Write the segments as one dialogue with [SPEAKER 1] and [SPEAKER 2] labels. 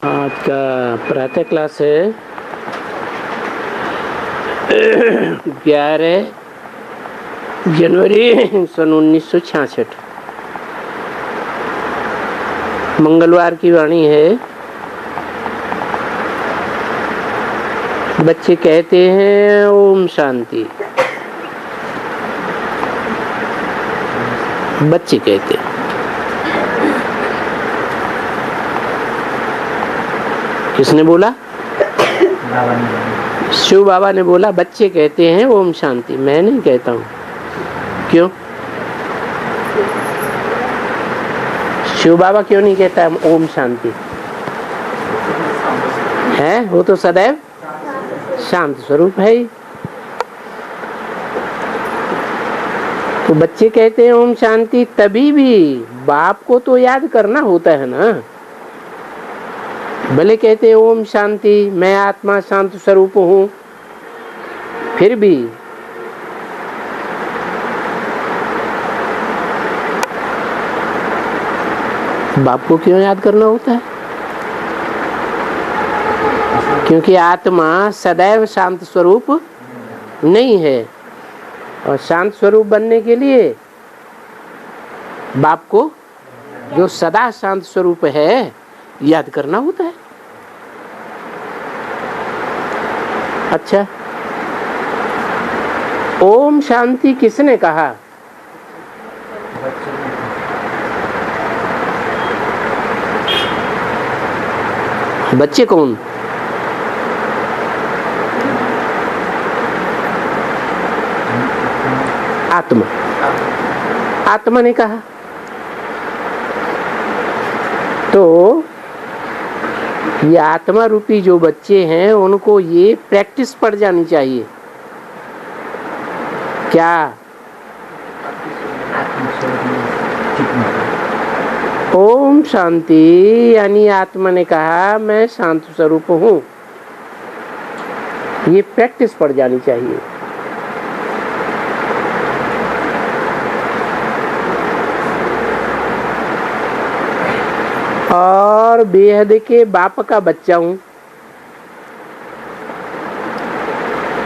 [SPEAKER 1] आज का प्रातः क्लास है 11 जनवरी सन 1966। मंगलवार की वाणी है। बच्चे कहते हैं ओम शांति। बच्चे कहते हैं। किसने बोला? शिव बाबा ने बोला बच्चे कहते हैं ओम शांति। मैं नहीं कहता हूँ। क्यों? शिव बाबा क्यों नहीं कहता ओम शांति? है वो तो सदैव शांत स्वरूप है ही। तो बच्चे कहते हैं ओम शांति, तभी भी बाप को तो याद करना होता है ना। भले कहते हैं ओम शांति, मैं आत्मा शांत स्वरूप हूँ, फिर भी बाप को क्यों याद करना होता है? क्योंकि आत्मा सदैव शांत स्वरूप नहीं है, और शांत स्वरूप बनने के लिए बाप को, जो सदा शांत स्वरूप है, याद करना होता है। अच्छा, ओम शांति किसने कहा? बच्चे कौन? आत्मा। आत्मा ने कहा। तो ये आत्मा रूपी जो बच्चे हैं उनको ये प्रैक्टिस पड़ जानी चाहिए। क्या? ओम शांति यानी आत्मा ने कहा मैं शांत स्वरूप हूँ, ये प्रैक्टिस पड़ जानी चाहिए। और बेहद के बाप का बच्चा हूँ,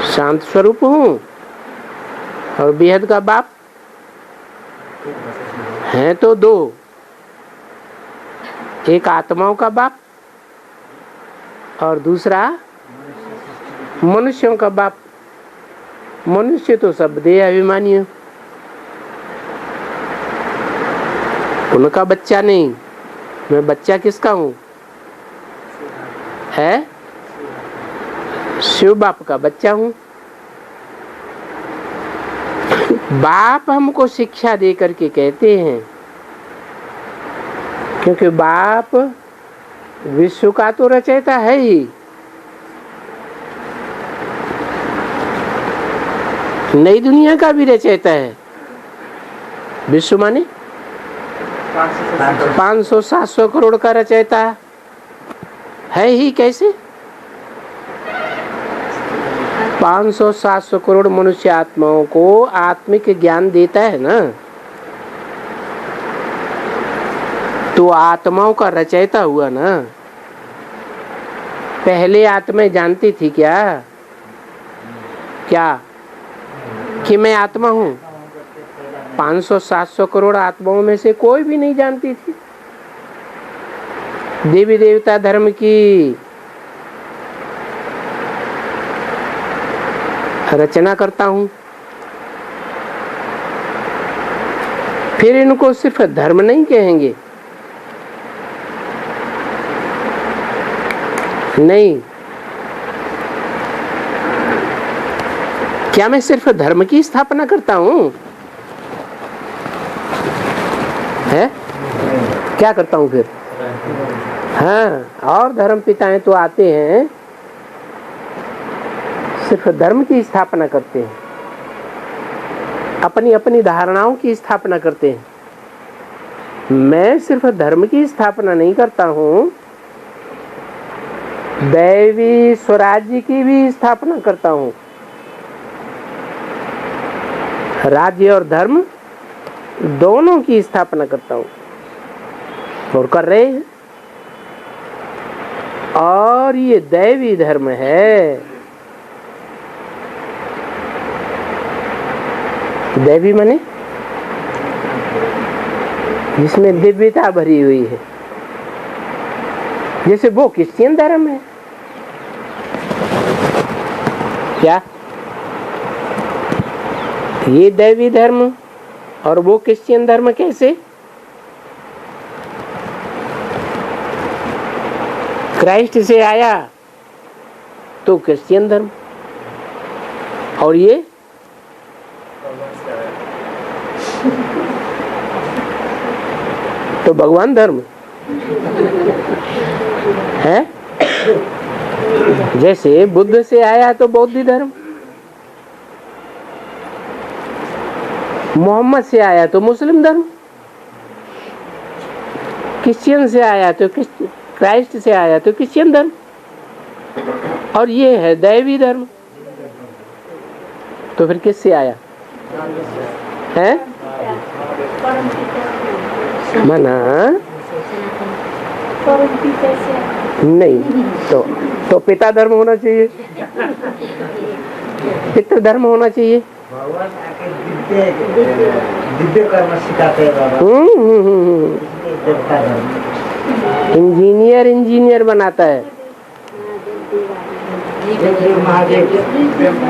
[SPEAKER 1] शांत स्वरूप हूँ, और बेहद का बाप है तो दो, एक आत्माओं का बाप और दूसरा मनुष्यों का बाप। मनुष्य तो सब देह अभिमानी है, उनका बच्चा नहीं। मैं बच्चा किसका हूँ? है शिव बाप का बच्चा हूँ। बाप हमको शिक्षा दे करके कहते हैं, क्योंकि बाप विश्व का तो रचयिता है ही, नई दुनिया का भी रचयिता है। विश्व माने 500-700 करोड़ का रचयिता है ही। कैसे? 500-700 करोड़ मनुष्य आत्माओं को आत्मिक ज्ञान देता है ना, तो आत्माओं का रचयिता हुआ ना। पहले आत्माएं जानती थी क्या कि मैं आत्मा हूँ? 500-700 करोड़ आत्माओं में से कोई भी नहीं जानती थी। देवी देवता धर्म की रचना करता हूँ, फिर इनको सिर्फ धर्म नहीं कहेंगे, नहीं। क्या मैं सिर्फ धर्म की स्थापना करता हूँ? है क्या करता हूँ फिर? हाँ, और धर्म पिताएं तो आते हैं, सिर्फ धर्म की स्थापना करते हैं, अपनी अपनी धारणाओं की स्थापना करते हैं। मैं सिर्फ धर्म की स्थापना नहीं करता हूँ, दैवी स्वराज्य की भी स्थापना करता हूँ। राज्य और धर्म दोनों की स्थापना करता हूँ, और कर रहे हैं। और ये दैवी धर्म है। दैवी माने जिसमें दिव्यता भरी हुई है, जैसे वो क्रिश्चियन धर्म है। क्या ये दैवी धर्म और वो क्रिश्चियन धर्म कैसे? क्राइस्ट से आया तो क्रिश्चियन धर्म, और ये तो भगवान धर्म है। जैसे बुद्ध से आया तो बौद्ध धर्म, मोहम्मद से आया तो मुस्लिम धर्म, क्रिश्चियन से आया तो क्राइस्ट से आया तो क्रिश्चियन धर्म, और ये है दैवी धर्म। तो फिर किससे आया है? मना नहीं, तो पिता धर्म होना चाहिए, पितृ धर्म होना चाहिए।
[SPEAKER 2] दिव्य कर्म सिखाते हैं बाबा।
[SPEAKER 1] इंजीनियर बनाता है।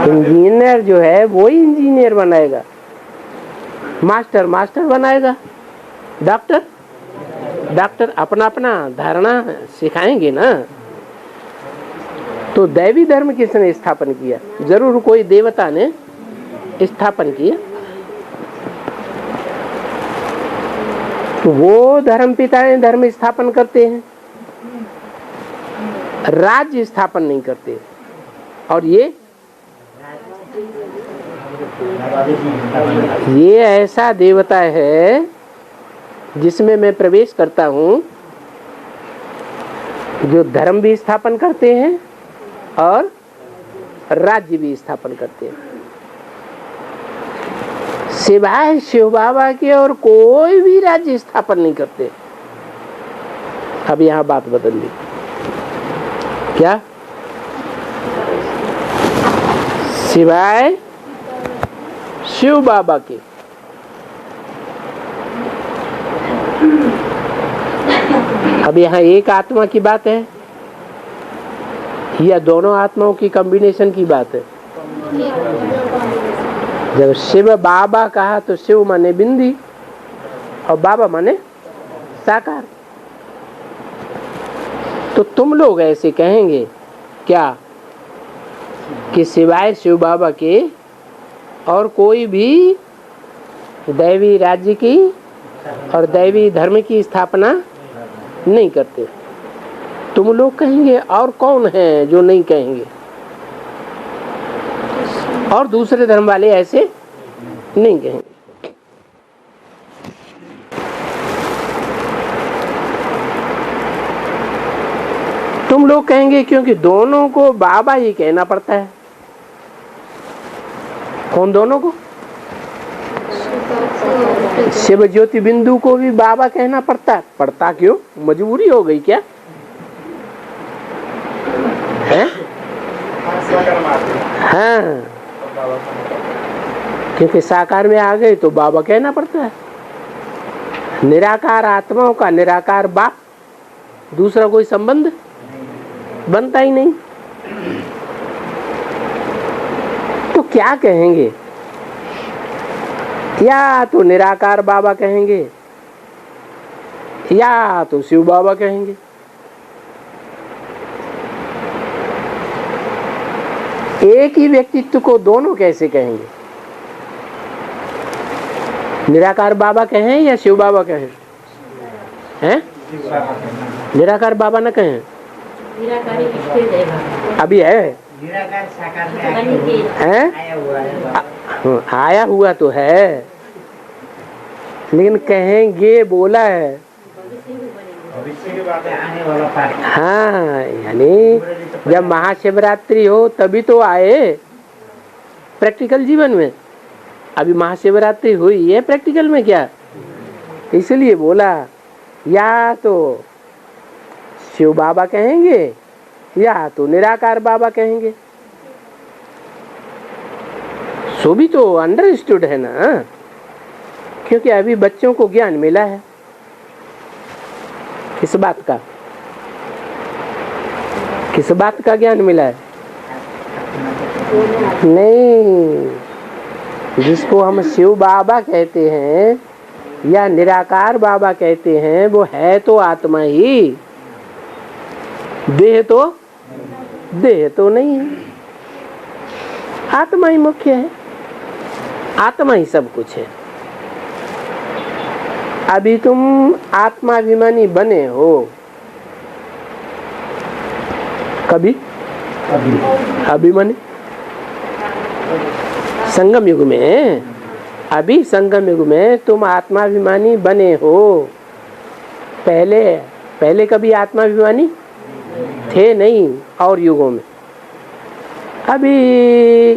[SPEAKER 1] इंजीनियर जो है वो ही इंजीनियर बनाएगा, मास्टर बनाएगा, डॉक्टर अपना अपना धारणा सिखाएंगे ना। तो दैवी धर्म किसने स्थापन किया? जरूर कोई देवता ने स्थापन किया। तो वो धर्म पिताएं धर्म स्थापन करते हैं, राज्य स्थापन नहीं करते। और ये ऐसा देवता है जिसमें मैं प्रवेश करता हूँ, जो धर्म भी स्थापन करते हैं और राज्य भी स्थापन करते हैं। सिवाय शिव बाबा के और कोई भी राज्य स्थापन नहीं करते। अब यहाँ बात बदल ली। क्या? सिवाय शिव बाबा के अब यहाँ एक आत्मा की बात है या दोनों आत्माओं की कॉम्बिनेशन की बात है? जब शिव बाबा कहा तो शिव माने बिंदी और बाबा माने साकार। तो तुम लोग ऐसे कहेंगे क्या कि सिवाय शिव बाबा के और कोई भी दैवी राज्य की और दैवी धर्म की स्थापना नहीं करते? तुम लोग कहेंगे और कौन है जो नहीं कहेंगे? और दूसरे धर्म वाले ऐसे नहीं कहेंगे। तुम लोग कहेंगे क्योंकि दोनों को बाबा ही कहना पड़ता है। कौन दोनों को? शिव ज्योति बिंदु को भी बाबा कहना पड़ता क्यों? मजबूरी हो गई क्या है? हाँ, क्योंकि साकार में आ गए तो बाबा कहना पड़ता है। निराकार आत्माओं का निराकार बाप, दूसरा कोई संबंध बनता ही नहीं। तो क्या कहेंगे? या तो निराकार बाबा कहेंगे या तो शिव बाबा कहेंगे। एक ही व्यक्तित्व को दोनों कैसे कहेंगे? निराकार बाबा कहें या शिव बाबा कहें? हैं? निराकार बाबा न कहें? अभी है आया हुआ तो है, लेकिन कहेंगे बोला है। हाँ, यानी जब महाशिवरात्रि हो तभी तो आए प्रैक्टिकल जीवन में। अभी महाशिवरात्रि हुई है प्रैक्टिकल में क्या, इसलिए बोला या तो शिव बाबा कहेंगे या तो निराकार बाबा कहेंगे। सो भी तो अंडरस्टूड है ना, क्योंकि अभी बच्चों को ज्ञान मिला है किस बात का, किस बात का ज्ञान मिला है? नहीं, जिसको हम शिव बाबा कहते हैं या निराकार बाबा कहते हैं, वो है तो आत्मा ही, देह तो नहीं है। आत्मा ही मुख्य है, आत्मा ही सब कुछ है। अभी तुम आत्माभिमानी बने हो, कभी अभिमानी संगम युग में, अभी संगम युग में तुम आत्माभिमानी बने हो। पहले कभी आत्माभिमानी थे नहीं, और युगों में अभी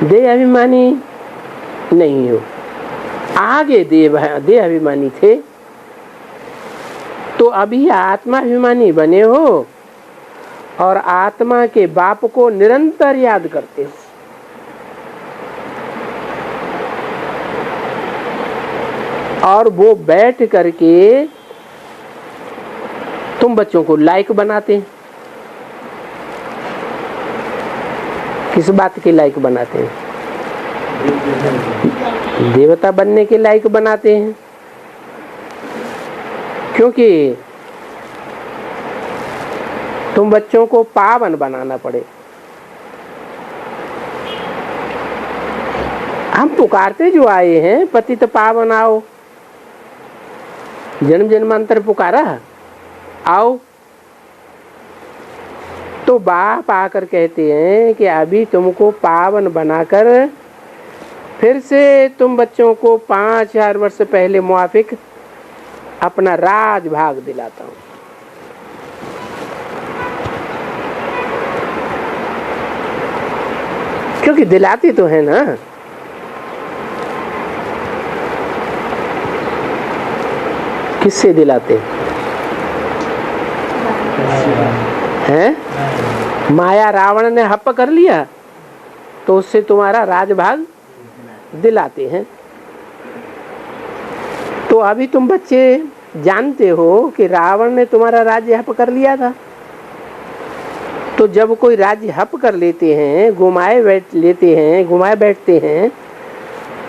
[SPEAKER 1] देह अभिमानी नहीं हो, आगे देह अभिमानी थे, तो अभी आत्माभिमानी बने हो और आत्मा के बाप को निरंतर याद करते हो। और वो बैठ करके तुम बच्चों को लायक बनाते हैं। किस बात के लायक बनाते हैं? देवता बनने के लायक बनाते हैं, क्योंकि तुम बच्चों को पावन बनाना पड़े। हम पुकारते जो आए हैं, पतित पावन आओ, जन्म जन्मांतर पुकारा आओ, तो बाप आकर कहते हैं कि अभी तुमको पावन बनाकर फिर से तुम बच्चों को 5000 वर्ष पहले मुआफिक अपना राज भाग दिलाता हूं। क्योंकि दिलाते तो है ना, किससे दिलाते हैं? माया रावण ने हप कर लिया तो उससे तुम्हारा राजभाग दिलाते हैं। तो अभी तुम बच्चे जानते हो कि रावण ने तुम्हारा राज्य हप कर लिया था, तो जब कोई राज्य हप कर लेते हैं, घुमाए बैठते हैं,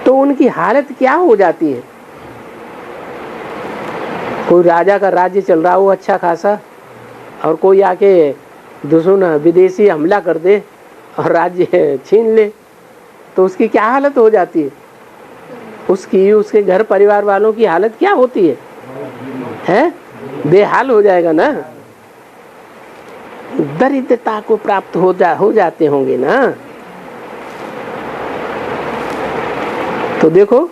[SPEAKER 1] तो उनकी हालत क्या हो जाती है? कोई राजा का राज्य चल रहा हो अच्छा खासा, और कोई आके दुश्मन विदेशी हमला कर दे और राज्य छीन ले, तो उसकी क्या हालत हो जाती है? उसकी, उसके घर परिवार वालों की हालत क्या होती है? हैं? बेहाल हो जाएगा ना, दरिद्रता को प्राप्त हो जाते होंगे ना। तो देखो,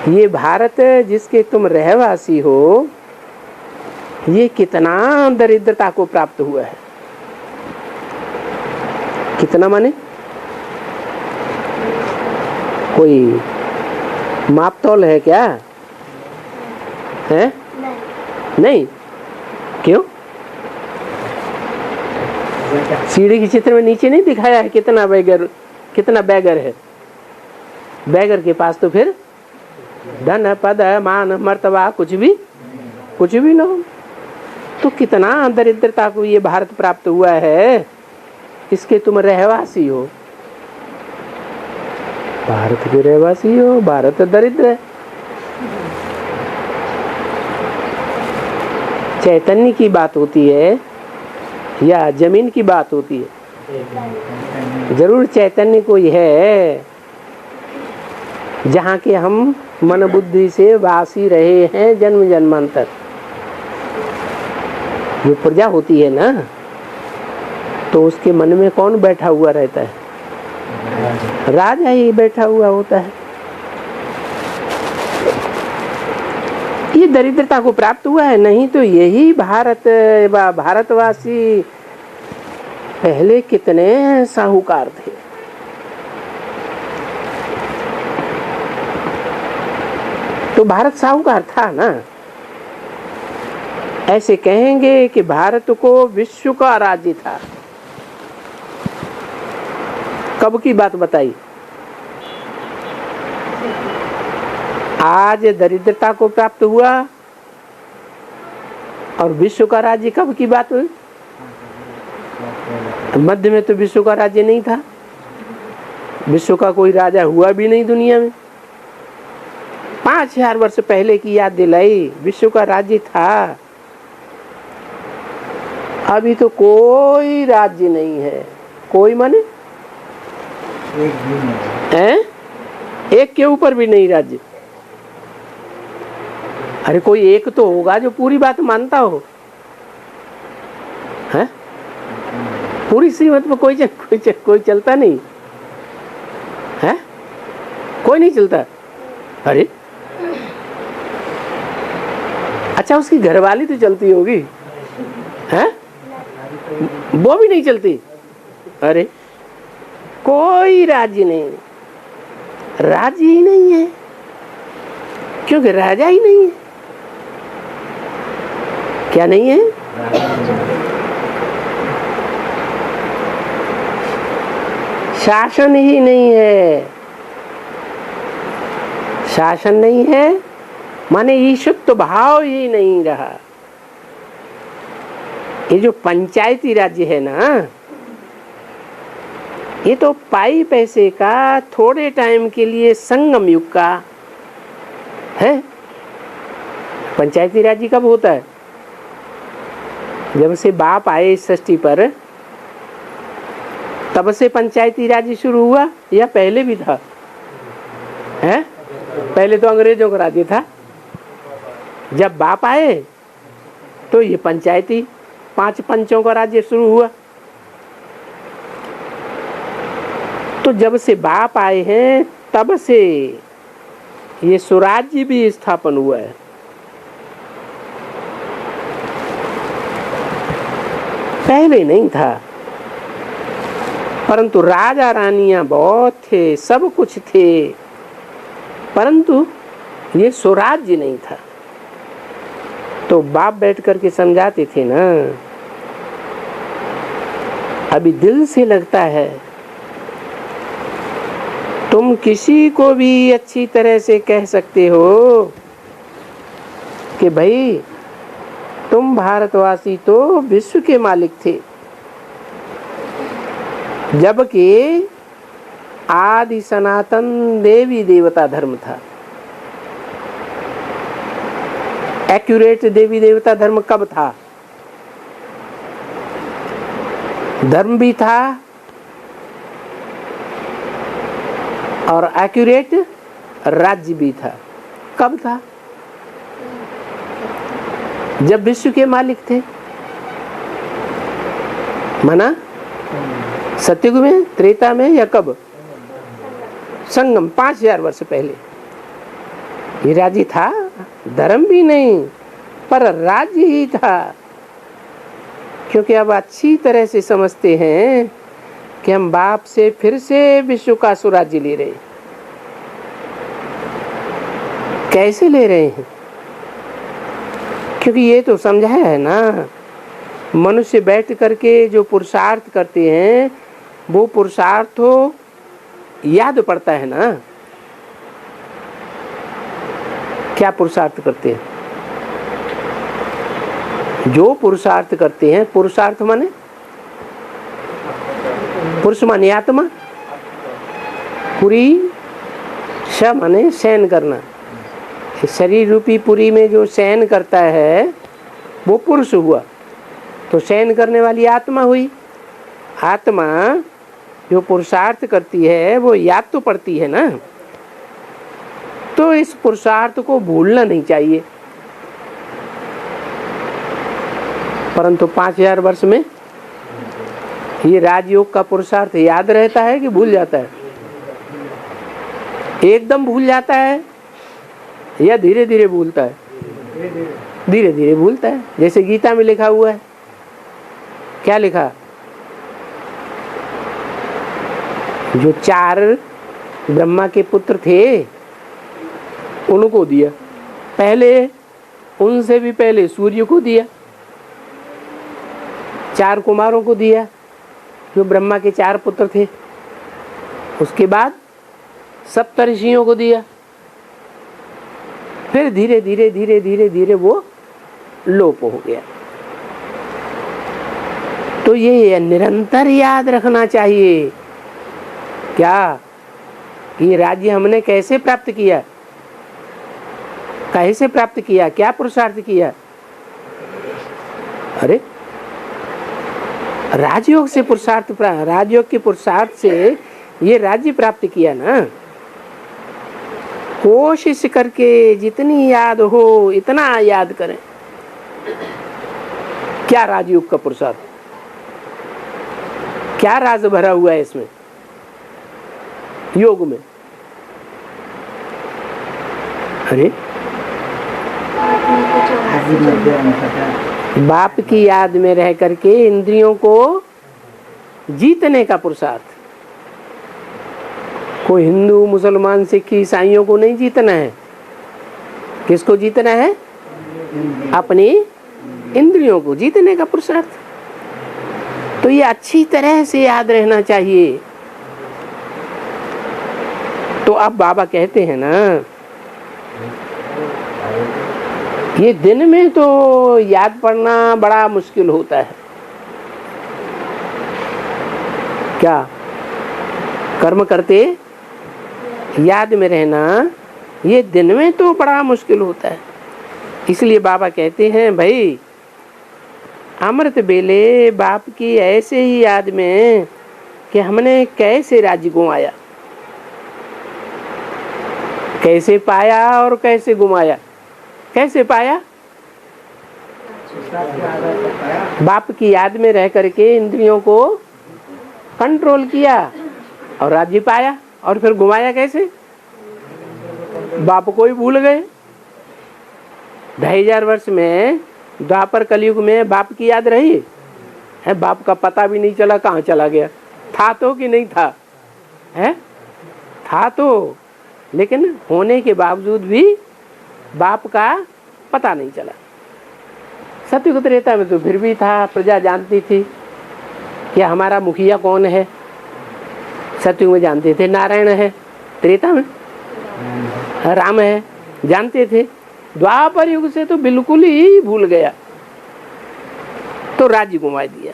[SPEAKER 1] ये भारत जिसके तुम रहवासी हो, ये कितना दरिद्रता को प्राप्त हुआ है। कितना माने? कोई मापतौल है क्या? है? नहीं। क्यों? सीढ़ी के चित्र में नीचे नहीं दिखाया है कितना बैगर है? बैगर के पास तो फिर धन, पद, मान, मर्तबा कुछ भी ना हो। तो कितना दरिद्रता को ये भारत प्राप्त हुआ है, इसके तुम रहवासी हो। भारत के रहवासी हो, भारत दरिद्र है। चैतन्य की बात होती है या जमीन की बात होती है? जरूर चैतन्य कोई है, जहाँ के हम मन बुद्धि से वासी रहे हैं जन्म जन्मांतर। जो प्रजा होती है ना, तो उसके मन में कौन बैठा हुआ रहता है? राजा ही बैठा हुआ होता है। ये दरिद्रता को प्राप्त हुआ है, नहीं तो यही भारतवासी पहले कितने साहूकार थे। तो भारत साहूकार था ना, ऐसे कहेंगे कि भारत को विश्व का राज्य था। कब की बात बताई? आज दरिद्रता को प्राप्त हुआ और विश्व का राज्य कब की बात हुई? मध्य में तो विश्व का राज्य नहीं था, विश्व का कोई राजा हुआ भी नहीं दुनिया में। 5000 वर्ष पहले की याद दिलाई, विश्व का राज्य था। अभी तो कोई राज्य नहीं है। कोई माने
[SPEAKER 2] एक भी नहीं।
[SPEAKER 1] हैं? एक के ऊपर भी नहीं राज्य। अरे कोई एक तो होगा जो पूरी बात मानता हो, हैं? पूरी सीमत में कोई चलता नहीं है, कोई नहीं चलता। अरे अच्छा, उसकी घरवाली तो चलती होगी, हैं? वो भी नहीं चलती। अरे कोई राज्य नहीं, राज्य ही नहीं है, क्योंकि राजा ही नहीं है। क्या नहीं है? शासन ही नहीं है। शासन नहीं है माने ईशुत्व भाव ही नहीं रहा। ये जो पंचायती राज्य है ना, ये तो पाई पैसे का थोड़े टाइम के लिए संगम युग का है। पंचायती राज्य कब होता है? जब से बाप आए इस सृष्टि पर, तब से पंचायती राज्य शुरू हुआ या पहले भी था? है? पहले तो अंग्रेजों का राज्य था। जब बाप आए तो ये पंचायती 5 पंचों का राज्य शुरू हुआ। तो जब से बाप आए हैं तब से ये स्वराज्य भी स्थापन हुआ है। पहले नहीं था, परंतु राजा रानियां बहुत थे, सब कुछ थे, परंतु ये स्वराज्य नहीं था। तो बाप बैठ करके समझाते थे ना। अभी दिल से लगता है, तुम किसी को भी अच्छी तरह से कह सकते हो कि भाई तुम भारतवासी तो विश्व के मालिक थे, जबकि आदि सनातन देवी देवता धर्म था। एक्यूरेट देवी देवता धर्म कब था? धर्म भी था और एक्यूरेट राज्य भी था। कब था? जब विश्व के मालिक थे। माना सतयुग में, त्रेता में, या कब? संगम 5000 वर्ष पहले ये राज्य था। धर्म भी नहीं पर राज्य ही था। क्योंकि अब अच्छी तरह से समझते हैं कि हम बाप से फिर से विश्व का स्वराज्य ले रहे हैं। कैसे ले रहे हैं? क्योंकि ये तो समझाया है ना, मनुष्य बैठ करके जो पुरुषार्थ करते हैं वो पुरुषार्थ तो याद पड़ता है ना। क्या पुरुषार्थ करते हैं? जो पुरुषार्थ करते हैं, पुरुषार्थ माने पुरुष माने आत्मा, पुरी श माने शयन करना। शरीर रूपी पुरी में जो शयन करता है वो पुरुष हुआ। तो शयन करने वाली आत्मा हुई। आत्मा जो पुरुषार्थ करती है वो याद तो पड़ती है ना। तो इस पुरुषार्थ को भूलना नहीं चाहिए। परंतु 5000 वर्ष में ये राजयोग का पुरुषार्थ याद रहता है कि भूल जाता है? एकदम भूल जाता है या धीरे धीरे भूलता है? धीरे धीरे भूलता है। जैसे गीता में लिखा हुआ है, क्या लिखा? जो 4 ब्रह्मा के पुत्र थे उनको दिया, पहले उनसे भी पहले सूर्य को दिया, 4 कुमारों को दिया, जो ब्रह्मा के 4 पुत्र थे। उसके बाद सप्तऋषियों को दिया। फिर धीरे धीरे धीरे धीरे धीरे वो लोप हो गया। तो ये निरंतर याद रखना चाहिए क्या, कि राज्य हमने कैसे प्राप्त किया, कैसे प्राप्त किया, क्या पुरुषार्थ किया। अरे राजयोग से पुरुषार्थ, राजयोग के पुरुषार्थ से ये राज्य प्राप्त किया ना। कोशिश करके जितनी याद हो इतना याद करें। क्या राजयोग का पुरुषार्थ, क्या राज भरा हुआ है इसमें, योग में। अरे बाप की याद में रह करके इंद्रियों को जीतने का पुरुषार्थ। कोई हिंदू, मुसलमान, सिख, ईसाइयों को नहीं जीतना है। किसको जीतना है? अपनी इंद्रियों को जीतने का पुरुषार्थ। तो ये अच्छी तरह से याद रहना चाहिए। तो अब बाबा कहते हैं ना, ये दिन में तो याद पड़ना बड़ा मुश्किल होता है। क्या कर्म करते याद में रहना, ये दिन में तो बड़ा मुश्किल होता है। इसलिए बाबा कहते हैं भाई, अमृत बेले बाप की ऐसे ही याद में कि हमने कैसे राज्य गुमाया, कैसे पाया और कैसे गुमाया। कैसे पाया? बाप की याद में रह करके इंद्रियों को कंट्रोल किया और राज्य पाया। और फिर घुमाया कैसे? बाप को ही भूल गए। 2500 वर्ष में, द्वापर कलयुग में बाप की याद रही है? बाप का पता भी नहीं चला कहाँ चला गया। था तो कि नहीं था? है था तो, लेकिन होने के बावजूद भी बाप का पता नहीं चला। सतयुग त्रेता में तो फिर भी था, प्रजा जानती थी कि हमारा मुखिया कौन है। सतयुग में जानते थे नारायण है, त्रेता में राम है, जानते थे। द्वापर युग से तो बिल्कुल ही भूल गया, तो राज्य घुमा दिया।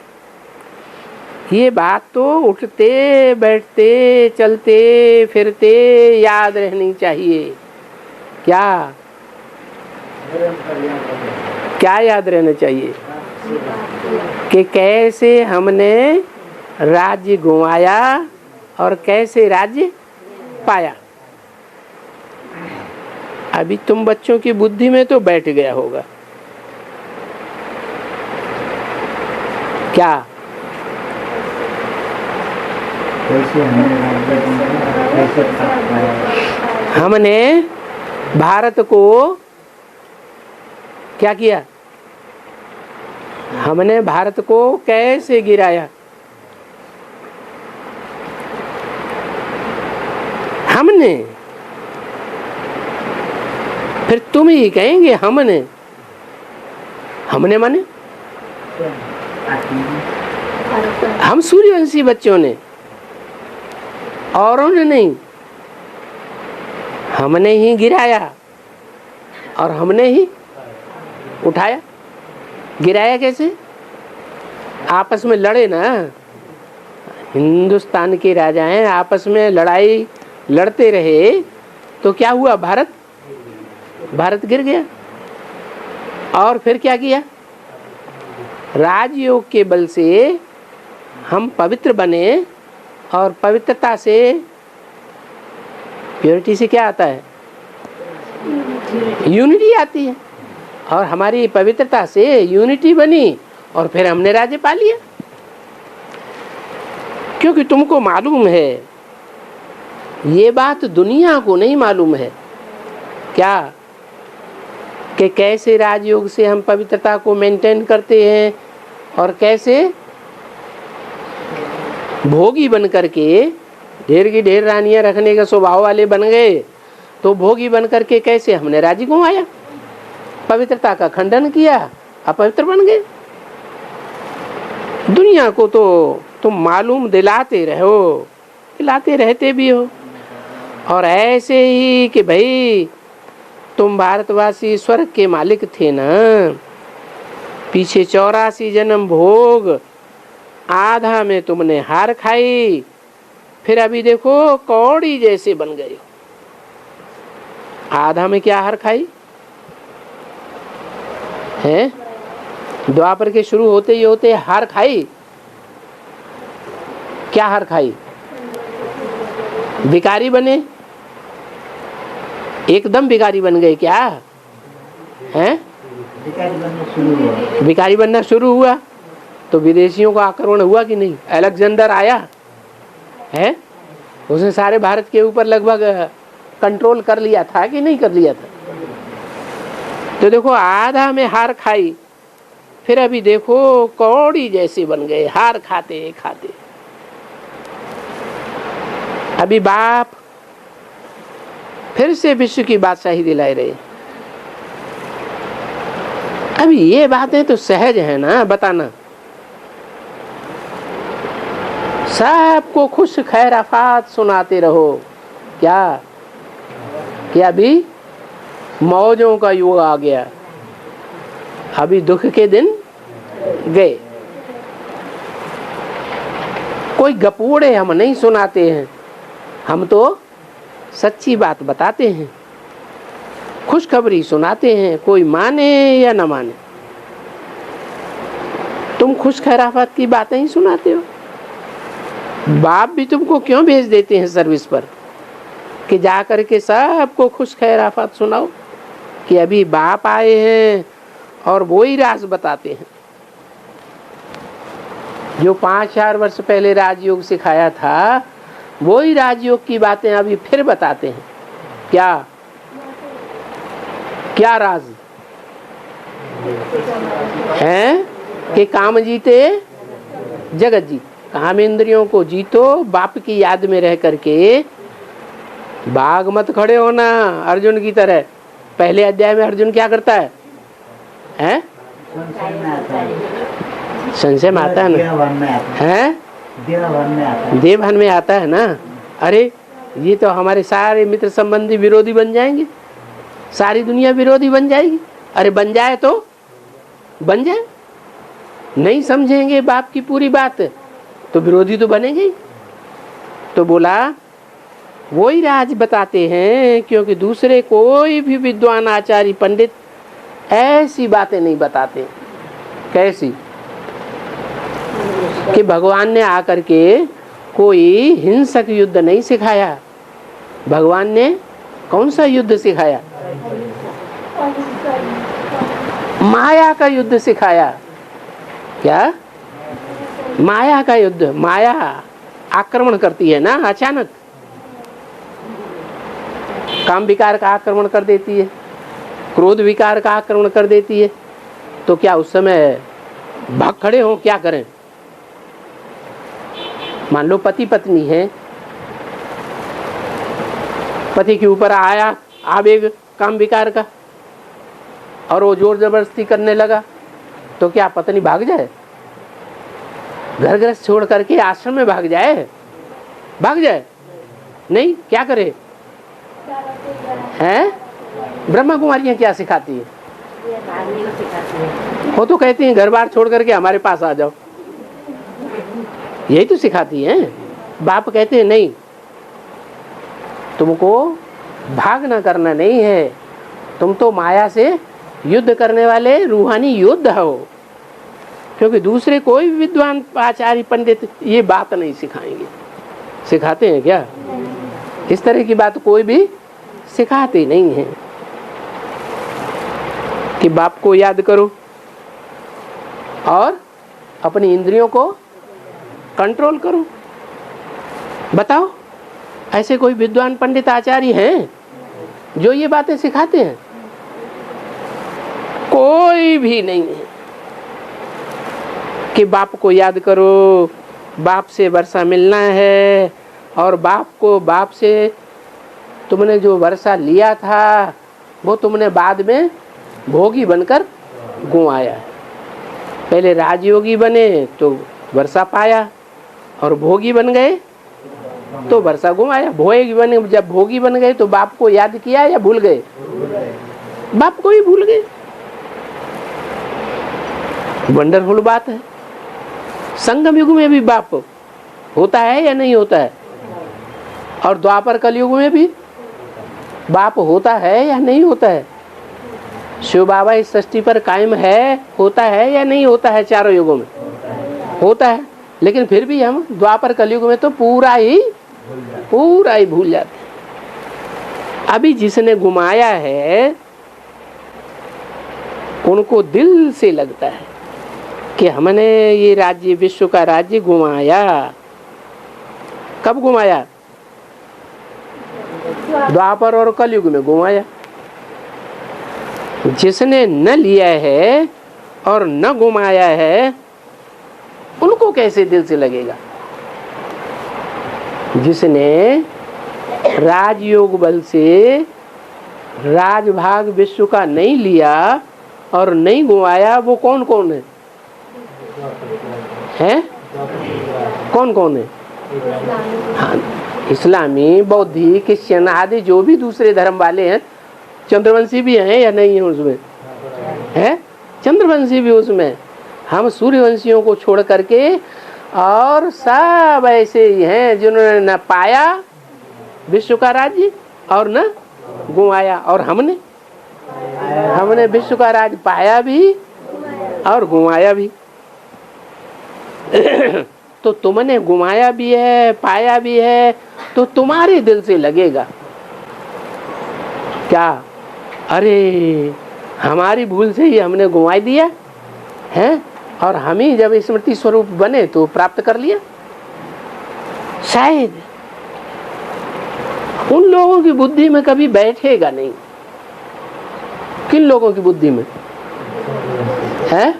[SPEAKER 1] ये बात तो उठते बैठते चलते फिरते याद रहनी चाहिए। क्या क्या याद रहना चाहिए? कि कैसे हमने राज्य घुमाया और कैसे राज्य पाया। अभी तुम बच्चों की बुद्धि में तो बैठ गया होगा। क्या हमने भारत को क्या किया? हमने भारत को कैसे गिराया? हमने। फिर तुम ही कहेंगे हमने। हमने माने हम सूर्यवंशी बच्चों ने, औरों ने नहीं। हमने ही गिराया और हमने ही उठाया। गिराया कैसे? आपस में लड़े ना। हिंदुस्तान के राजाएं आपस में लड़ाई लड़ते रहे तो क्या हुआ? भारत गिर गया। और फिर क्या किया? राजयोग के बल से हम पवित्र बने, और पवित्रता से, प्योरिटी से क्या आता है? यूनिटी आती है। और हमारी पवित्रता से यूनिटी बनी और फिर हमने राज्य पा लिया। क्योंकि तुमको मालूम है, ये बात दुनिया को नहीं मालूम है। क्या? कि कैसे राजयोग से हम पवित्रता को मेंटेन करते हैं और कैसे भोगी बन करके, ढेर की ढेर रानियां रखने के स्वभाव वाले बन गए, तो भोगी बन करके कैसे हमने राज्य घुमाया, पवित्रता का खंडन किया, अपवित्र बन गए। दुनिया को तो तुम मालूम दिलाते रहो, दिलाते रहते भी हो। और ऐसे ही कि भाई तुम भारतवासी स्वर्ग के मालिक थे ना, पीछे 84 जन्म भोग, आधा में तुमने हार खाई, फिर अभी देखो कौड़ी जैसे बन गए हो। आधा में क्या हार खाई है? द्वापर के शुरू होते ही होते हार खाई। क्या हार खाई? भिखारी बने, एकदम भिखारी बन गए क्या हैं? भिखारी बनना शुरू हुआ तो विदेशियों का आक्रमण हुआ कि नहीं? अलेक्जेंडर आया है, उसने सारे भारत के ऊपर लगभग कंट्रोल कर लिया था कि नहीं कर लिया था? तो देखो आधा में हार खाई, फिर अभी देखो कौड़ी जैसे बन गए, हार खाते खाते। अभी बाप फिर से विश्व की बादशाही दिलाए रहे। अभी ये बातें तो सहज है ना बताना, सबको खुश खैराफात सुनाते रहो। क्या क्या अभी मौजों का युग आ गया, अभी दुख के दिन गए। कोई गपूड़े हम नहीं सुनाते हैं, हम तो सच्ची बात बताते हैं, खुशखबरी सुनाते हैं, कोई माने या न माने। तुम खुश खैराफत की बातें ही सुनाते हो। बाप भी तुमको क्यों भेज देते हैं सर्विस पर कि जा करके सबको खुश खैराफत सुनाओ, कि अभी बाप आए हैं और वो ही राज बताते हैं। जो 5000 वर्ष पहले राजयोग सिखाया था, वो ही राजयोग की बातें अभी फिर बताते हैं। क्या क्या राज हैं? कि काम जीते जगत जीत, काम इंद्रियों को जीतो, बाप की याद में रह करके। बाघ मत खड़े होना अर्जुन की तरह। पहले अध्याय में अर्जुन क्या करता है? हैं? संशय में आता है ना, हैं? देवहन में आता है ना। अरे ये तो हमारे सारे मित्र संबंधी विरोधी बन जाएंगे, सारी दुनिया विरोधी बन जाएगी। अरे बन जाए तो बन जाए, नहीं समझेंगे बाप की पूरी बात तो विरोधी तो बनेंगे ही। तो बोला वही राज बताते हैं, क्योंकि दूसरे कोई भी विद्वान आचार्य पंडित ऐसी बातें नहीं बताते। कैसी? कि भगवान ने आकर के कोई हिंसक युद्ध नहीं सिखाया। भगवान ने कौन सा युद्ध सिखाया? माया का युद्ध सिखाया। क्या? माया का युद्ध। माया आक्रमण करती है ना अचानक, काम विकार का आक्रमण कर देती है, क्रोध विकार का आक्रमण कर देती है। तो क्या उस समय भाग खड़े हो? क्या करें? मान लो पति पत्नी है, पति के ऊपर आया आवेग काम विकार का और वो जोर जबरदस्ती करने लगा, तो क्या पत्नी भाग जाए? घर गृहस्थ छोड़ करके आश्रम में भाग जाए? भाग जाए नहीं, क्या करे? हैं? ब्रह्मा कुमारियां क्या सिखाती है? वो तो कहती हैं घर बार छोड़ करके हमारे पास आ जाओ, यही तो सिखाती हैं। बाप कहते हैं नहीं, तुमको भागना करना नहीं है, तुम तो माया से युद्ध करने वाले रूहानी योद्धा हो। क्योंकि दूसरे कोई भी विद्वान आचार्य पंडित ये बात नहीं सिखाएंगे। सिखाते हैं क्या? इस तरह की बात कोई भी सिखाते नहीं है कि बाप को याद करो और अपनी इंद्रियों को कंट्रोल करो। बताओ ऐसे कोई विद्वान पंडित आचार्य हैं जो ये बातें सिखाते हैं? कोई भी नहीं है कि बाप को याद करो, बाप से वर्षा मिलना है, और बाप से तुमने जो वर्षा लिया था वो तुमने बाद में भोगी बनकर गुआया। पहले राजयोगी बने तो वर्षा पाया और भोगी बन गए तो वर्षा घुमाया। भोगी बने, जब भोगी बन गए तो बाप को याद किया या भूल गए? बाप को ही भूल गए। वंडरफुल बात है। संगम युग में भी बाप होता है या नहीं होता है? और द्वापर कलयुग में भी बाप होता है या नहीं होता है? शिव बाबा इस सृष्टि पर कायम है, होता है या नहीं होता है? चारों युगों में होता है, लेकिन फिर भी हम द्वापर कलयुग में तो पूरा ही भूल जाते हैं। अभी जिसने घुमाया है उनको दिल से लगता है कि हमने ये राज्य, विश्व का राज्य घुमाया। कब घुमाया? द्वापर और कलयुग में घुमाया। जिसने न लिया है और न घुमाया है उनको कैसे दिल से लगेगा? जिसने राजयोग बल से राजभाग विश्व का नहीं लिया और नहीं घुमाया, वो कौन कौन है? हैं? कौन कौन है? हाँ, इस्लामी, बौद्धि, क्रिश्चियन आदि जो भी दूसरे धर्म वाले हैं। चंद्रवंशी भी हैं या नहीं है उसमें? है चंद्रवंशी भी उसमें। हम सूर्यवंशियों को छोड़ करके और सब ऐसे ही हैं जिन्होंने न पाया विश्व का राज्य और न घुमाया। और हमने विश्व का राज्य पाया भी और घुमाया भी। तो तुमने घुमाया भी है, पाया भी है, तो तुम्हारे दिल से लगेगा क्या? अरे हमारी भूल से ही हमने घुमा दिया है और हम ही जब स्मृति स्वरूप बने तो प्राप्त कर लिया। शायद उन लोगों की बुद्धि में कभी बैठेगा नहीं। किन लोगों की बुद्धि में है?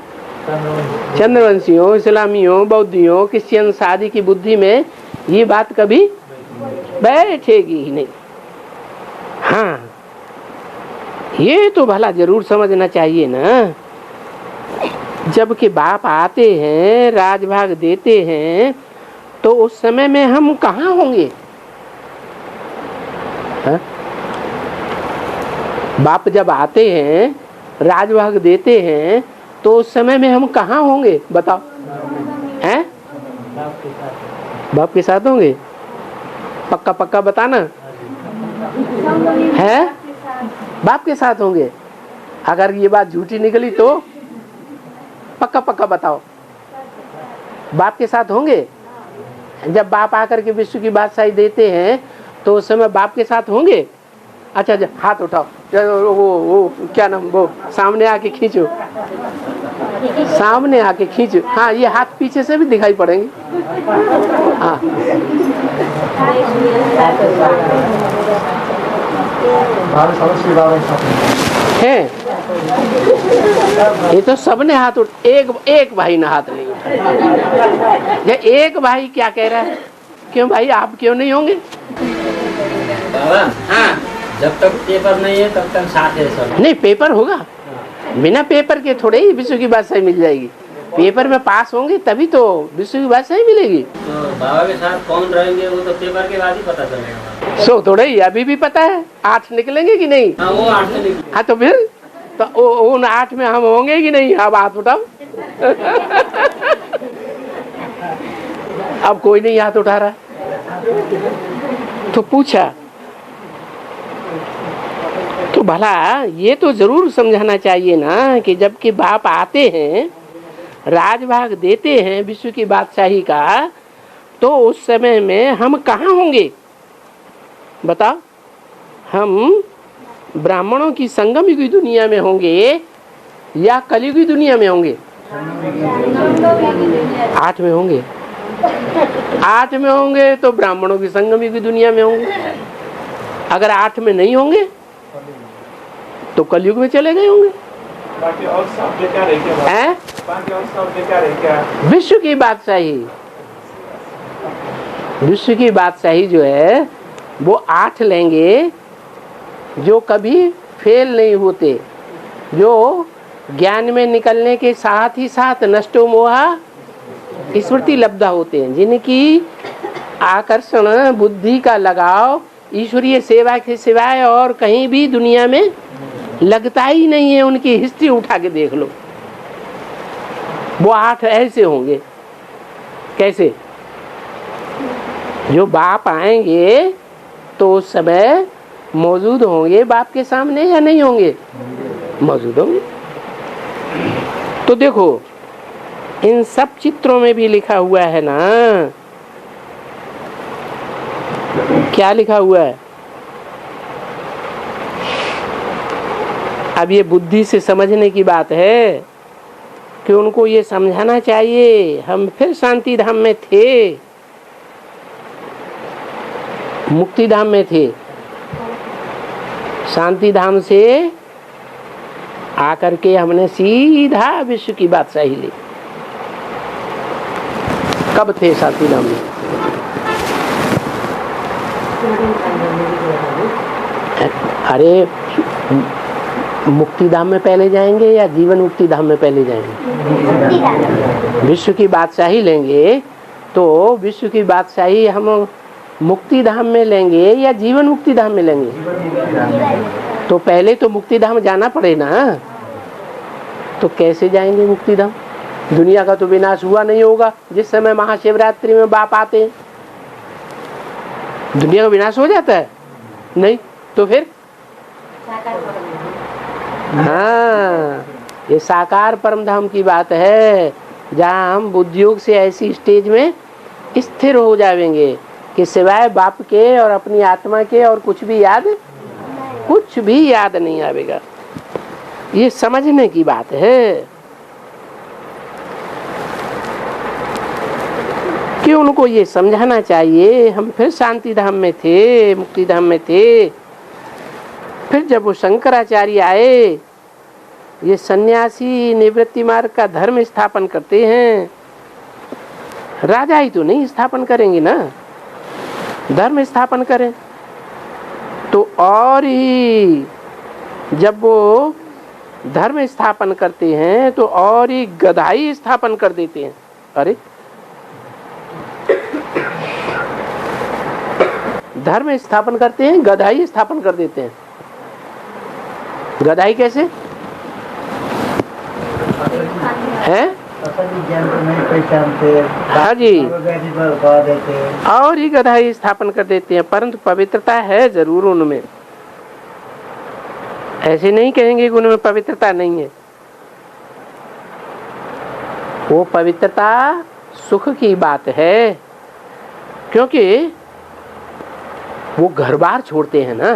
[SPEAKER 1] चंद्रवंशियों, इस्लामियों, बौद्धियों, क्रिश्चियन आदि की बुद्धि में ये बात कभी बैठेगी ही नहीं। हाँ, ये तो भला जरूर समझना चाहिए ना, जबकि बाप आते हैं, राजभाग देते हैं, तो उस समय में हम कहाँ होंगे? हा? बाप जब आते हैं, राजभाग देते हैं, तो उस समय में हम कहाँ होंगे? बताओ। हैं? बाप के साथ होंगे? पक्का पक्का बताना है? बाप के साथ होंगे। अगर ये बात झूठी निकली तो पक्का पक्का बताओ। बाप के साथ होंगे? जब बाप आकर के विश्व की बादशाही देते हैं तो उस समय बाप के साथ होंगे? अच्छा, हाथ उठाओ। वो क्या नाम, वो सामने आके खींचो, सामने आके खींचो। हाँ, ये हाथ पीछे से भी दिखाई पड़ेंगे। हाँ, है ये तो सबने हाथ उठ, एक भाई ने हाथ नहीं उठाया। ये एक भाई क्या कह रहा है? क्यों भाई, आप क्यों नहीं होंगे? हाँ,
[SPEAKER 3] जब तक पेपर नहीं है तब तक साथ है सब।
[SPEAKER 1] नहीं, पेपर होगा। बिना पेपर के थोड़े ही विश्व की बादशाही मिल जाएगी। पेपर में पास होंगे तभी तो विश्व की बादशाही मिलेगी।
[SPEAKER 3] तो बाबा के साथ कौन रहेंगे वो तो पेपर के बाद ही पता चलेगा।
[SPEAKER 1] सो थोड़े ही अभी भी पता है। 8 निकलेंगे कि नहीं?
[SPEAKER 3] हाँ, वो 8 से निकले।
[SPEAKER 1] हाँ, तो फिर तो उन 8 में हम होंगे कि नहीं? अब हाथ उठाओ। अब कोई नहीं हाथ उठा रहा, तो पूछा तो भला ये तो जरूर समझाना चाहिए ना कि जबकि बाप आते हैं, राजभाग देते हैं विश्व की बादशाही का, तो उस समय में हम कहाँ होंगे? बताओ। हम ब्राह्मणों की संगम युगी दुनिया में होंगे या कलयुगी दुनिया में होंगे? 8 में होंगे। 8 में होंगे तो ब्राह्मणों की संगम युगी दुनिया में होंगे। अगर 8 में नहीं होंगे तो कलयुग में चले गए होंगे।
[SPEAKER 2] बाकी और शब्द क्या रह गया?
[SPEAKER 1] हैं?
[SPEAKER 2] बाकी और शब्द क्या रह गया?
[SPEAKER 1] विश्व की बादशाही, विश्व की बादशाही जो है वो 8 लेंगे जो कभी फेल नहीं होते, जो ज्ञान में निकलने के साथ ही साथ नष्टो मोहा स्मृति लब्धा होते हैं, जिनकी आकर्षण बुद्धि का लगाव ईश्वरीय सेवा के सिवाय और कहीं भी दुनिया में लगता ही नहीं है। उनकी हिस्ट्री उठा के देख लो, वो 8 ऐसे होंगे। कैसे? जो बाप आएंगे तो उस समय मौजूद होंगे बाप के सामने या नहीं होंगे? मौजूद होंगे। तो देखो इन सब चित्रों में भी लिखा हुआ है ना, क्या लिखा हुआ है? अब ये बुद्धि से समझने की बात है कि उनको ये समझाना चाहिए। हम फिर शांति धाम में थे, मुक्ति धाम में थे, शांति धाम से आकर के हमने सीधा विश्व की बादशाही ली। कब थे शांति धाम में? अरे मुक्ति धाम में पहले जाएंगे या जीवन मुक्ति धाम में पहले जाएंगे? विश्व की बादशाही लेंगे तो विश्व की बादशाही हम मुक्ति धाम में लेंगे या जीवन मुक्ति धाम में लेंगे? तो पहले तो मुक्ति धाम जाना पड़े ना। तो कैसे जाएंगे मुक्ति धाम? दुनिया का तो विनाश हुआ नहीं होगा जिस समय महाशिवरात्रि में बाप आते हैं। दुनिया का विनाश हो जाता है? नहीं। तो फिर हाँ, ये साकार परम धाम की बात है, जहाँ हम बुद्धियोग से ऐसी स्टेज में स्थिर हो जाएंगे कि सिवाय बाप के और अपनी आत्मा के और कुछ भी याद नहीं आवेगा। ये समझने की बात है कि उनको ये समझाना चाहिए। हम फिर शांति धाम में थे, मुक्ति धाम में थे। फिर जब वो शंकराचार्य आए, ये सन्यासी निवृत्ति मार्ग का धर्म स्थापन करते हैं। राजा ही तो नहीं स्थापन करेंगे ना, धर्म स्थापन करें। तो और ही जब वो धर्म स्थापन करते हैं तो और ही गधाई स्थापन कर देते हैं। अरे धर्म स्थापन करते हैं, गधाई स्थापन कर देते हैं। गधाई कैसे है? हाँ जी, और ही गधाई स्थापन कर देते हैं। परंतु पवित्रता है जरूर उनमें, ऐसे नहीं कहेंगे कि उनमें पवित्रता नहीं है। वो पवित्रता सुख की बात है, क्योंकि वो घर बार छोड़ते हैं ना।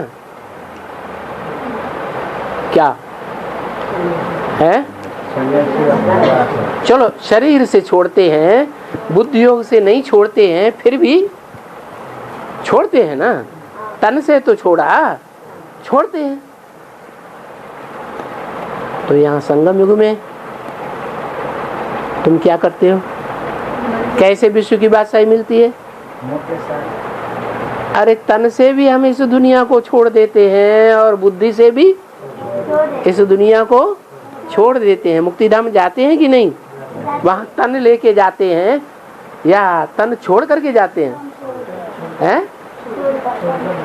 [SPEAKER 1] क्या है? चलो शरीर से छोड़ते हैं, बुद्धि योग से नहीं छोड़ते हैं, फिर भी छोड़ते हैं ना। तन से तो छोड़ते हैं। तो यहाँ संगम युग में तुम क्या करते हो? कैसे विश्व की बादशाही मिलती है? अरे तन से भी हम इस दुनिया को छोड़ देते हैं और बुद्धि से भी इस दुनिया को छोड़ देते हैं। मुक्ति धाम जाते हैं कि नहीं? वहाँ तन लेके जाते हैं या तन छोड़ करके जाते हैं?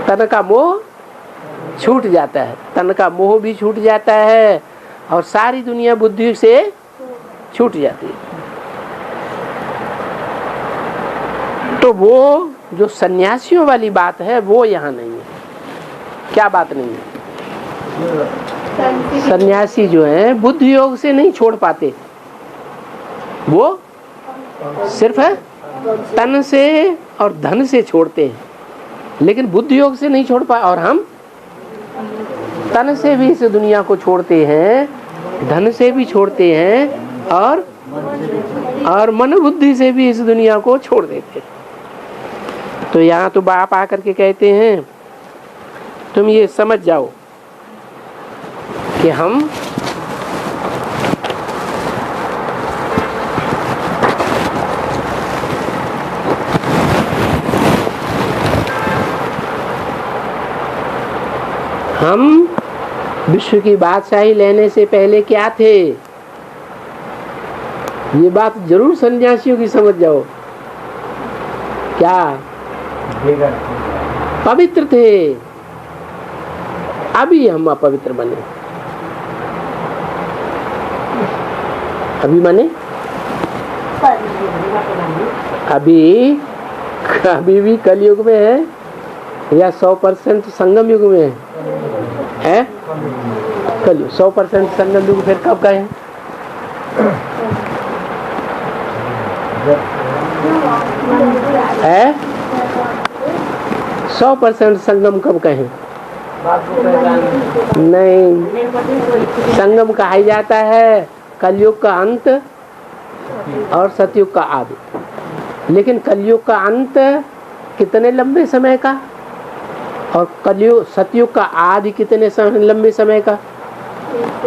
[SPEAKER 1] तन का मोह छूट जाता है, तन का मोह भी छूट जाता है और सारी दुनिया बुद्धि से छूट जाती है। तो वो जो सन्यासियों वाली बात है वो यहाँ नहीं है। क्या बात नहीं है? सन्यासी जो है बुद्धि योग से नहीं छोड़ पाते, वो सिर्फ है तन से और धन से छोड़ते हैं, लेकिन बुद्धि योग से नहीं छोड़ पाए। और हम तन से भी इस दुनिया को छोड़ते हैं, धन से भी छोड़ते हैं और मन बुद्धि से भी इस दुनिया को छोड़ देते हैं। तो यहाँ तो बाप आकर के कहते हैं तुम ये समझ जाओ कि हम विश्व की बादशाही लेने से पहले क्या थे? ये बात जरूर सन्यासियों की समझ जाओ। क्या पवित्र थे, अभी हम अपवित्र बने। अभी माने अभी भी कलयुग में है या 100% संगम युग में है? कलयुग 100% संगम युग। फिर कब कहें? है 100% संगम कब कहें? नहीं, संगम कहा जाता है कलयुग का अंत और सतयुग का आदि। लेकिन कलयुग का अंत कितने लंबे समय का और कलयुग सतयुग का आदि कितने लंबे समय का?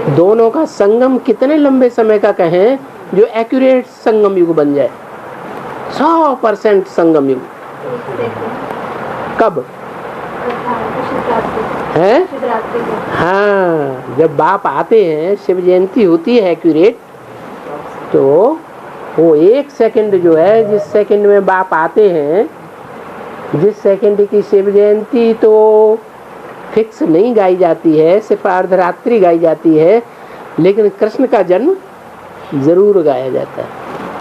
[SPEAKER 1] दोनों का संगम कितने लंबे समय का कहें जो एक्यूरेट संगम युग बन जाए? 100% संगम युग। कब है? हाँ, जब बाप आते हैं, शिव जयंती होती है एक्यूरेट, तो वो 1 सेकंड जो है, जिस सेकंड में बाप आते हैं, जिस सेकंड की शिव जयंती तो फिक्स नहीं गाई जाती है, सिर्फ अर्धरात्रि गाई जाती है, लेकिन कृष्ण का जन्म जरूर गाया जाता है।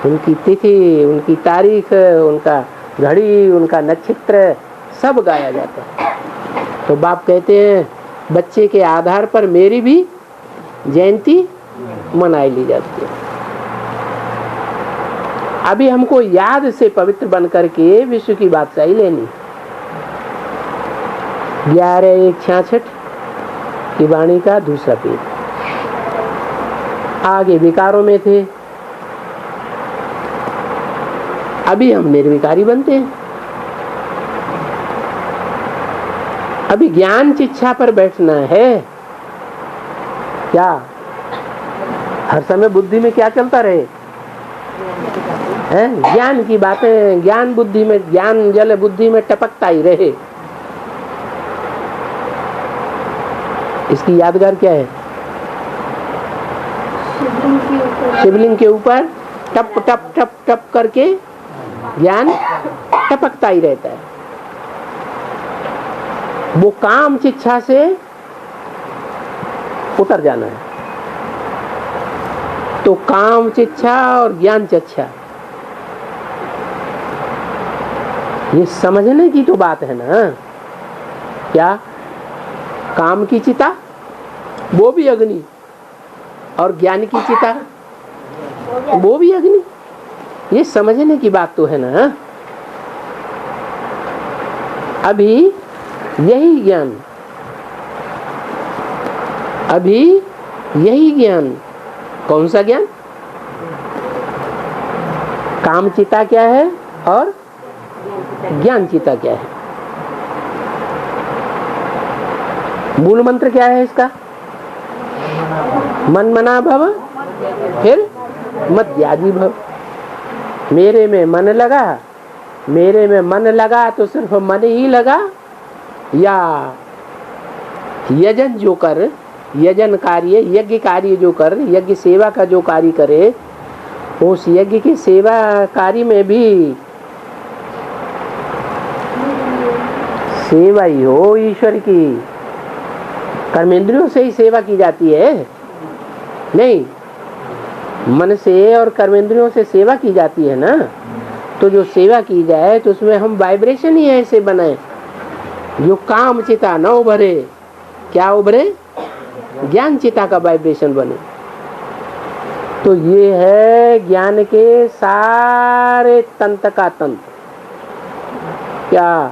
[SPEAKER 1] उनकी तिथि, उनकी तारीख, उनका घड़ी, उनका नक्षत्र सब गाया जाता है। तो बाप कहते हैं बच्चे के आधार पर मेरी भी जयंती मनाई ली जाती है। अभी हमको याद से पवित्र बन करके विश्व की बादशाही लेनी। 11:1:66 की वाणी का दूसरा पेज। आगे विकारों में थे, अभी हम निर्विकारी बनते हैं। अभी ज्ञान शिक्षा पर बैठना है। क्या हर समय बुद्धि में क्या चलता रहे? ज्ञान की बातें, ज्ञान बुद्धि में, ज्ञान जल बुद्धि में टपकता ही रहे। इसकी यादगार क्या है? शिवलिंग के ऊपर टप टप टप टप करके ज्ञान टपकता ही रहता है। वो काम शिक्षा से उतर जाना है। तो काम शिक्षा और ज्ञान शिक्षा, ये समझने की तो बात है ना। क्या काम की चिता वो भी अग्नि, और ज्ञान की चिता वो भी अग्नि, ये समझने की बात तो है ना। अभी यही ज्ञान, अभी यही ज्ञान, कौन सा ज्ञान? काम चिता क्या है और ज्ञान चिता क्या है? मूल मंत्र क्या है इसका? मन मना भव, फिर मध्याजी भव। मेरे में मन लगा, मेरे में मन लगा तो सिर्फ मन ही लगा, या यजन जो कर, यजन कार्य, यज्ञ कार्य जो कर, यज्ञ सेवा का जो कार्य करे, उस यज्ञ की सेवा कार्य में भी सेवा ही हो ईश्वर की। कर्मेंद्रियों से ही सेवा की जाती है, नहीं, मन से और कर्मेंद्रियों से सेवा की जाती है ना। तो जो सेवा की जाए तो उसमें हम वाइब्रेशन ही ऐसे बनाए जो काम चिता न उभरे। क्या उभरे? ज्ञान चिता का वाइब्रेशन बने। तो ये है ज्ञान के सारे तंत्र का तंत्र। क्या